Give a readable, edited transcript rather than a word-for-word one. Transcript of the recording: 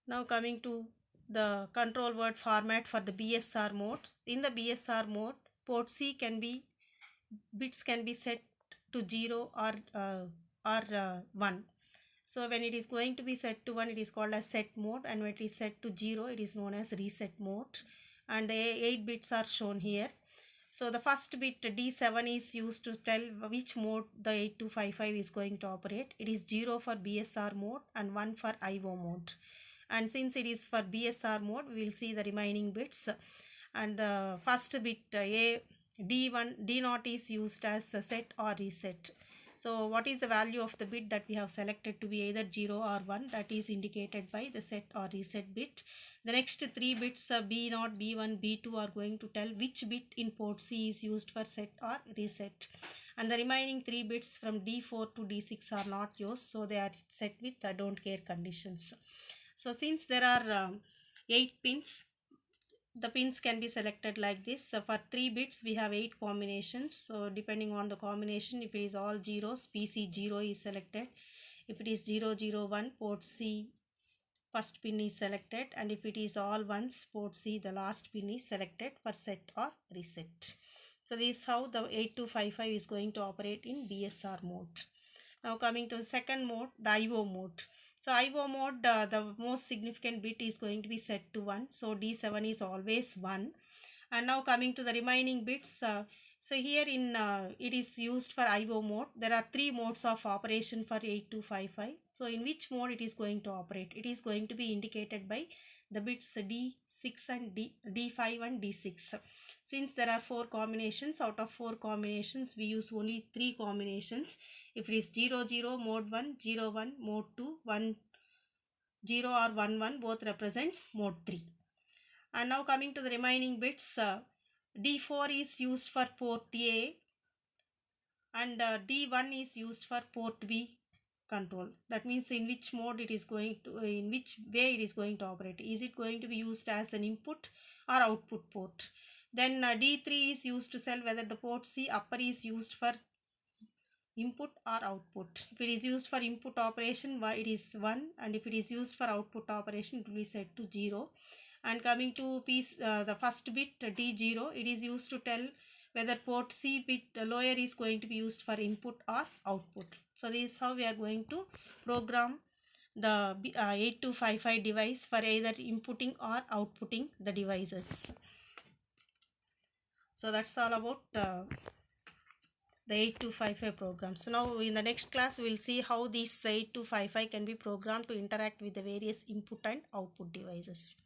Now coming to the control word format for the BSR mode. In the BSR mode, port C can be bits can be set to 0 or 1. So when it is going to be set to 1, it is called as set mode, and when it is set to 0, it is known as reset mode. And 8 bits are shown here. So the first bit D7 is used to tell which mode the 8255 is going to operate. It is 0 for BSR mode and 1 for IO mode. And since it is for BSR mode, we will see the remaining bits. And the first bit D1 D0 is used as set or reset. So what is the value of the bit that we have selected to be either 0 or 1? That is indicated by the set or reset bit. The next 3 bits B0, B1, B2 are going to tell which bit in port C is used for set or reset. And the remaining 3 bits from D4 to D6 are not used, so they are set with don't care conditions. So since there are 8 pins, the pins can be selected like this. So for 3 bits we have 8 combinations. So depending on the combination, if it is all zeros, PC0 is selected. If it is 001, port C first pin is selected, and if it is all ones, port C the last pin is selected for set or reset. So this is how the 8255 is going to operate in BSR mode. Now coming to the second mode, the IO mode. So IO mode, the most significant bit is going to be set to 1. So D7 is always 1. And now coming to the remaining bits, so here in it is used for IO mode. There are 3 modes of operation for 8255. So in which mode it is going to operate? It is going to be indicated by the bits D6 and D5 and D6. Since there are 4 combinations, out of 4 combinations we use only 3 combinations. If it is 0 0 mode 1, 0 1 mode 2, 1 0 or 1 1 both represents mode 3. And now coming to the remaining bits, D4 is used for port A and D1 is used for port B control. That means in which mode it is going to, in which way it is going to operate. Is it going to be used as an input or output port? Then D3 is used to tell whether the port C upper is used for input or output. If it is used for input operation, it is 1, and if it is used for output operation, it will be set to 0. And coming to piece, the first bit D0, it is used to tell whether port C bit lower is going to be used for input or output. So this is how we are going to program the 8255 device for either inputting or outputting the devices. So that's all about the 8255 program. So now in the next class we will see how these 8255 can be programmed to interact with the various input and output devices.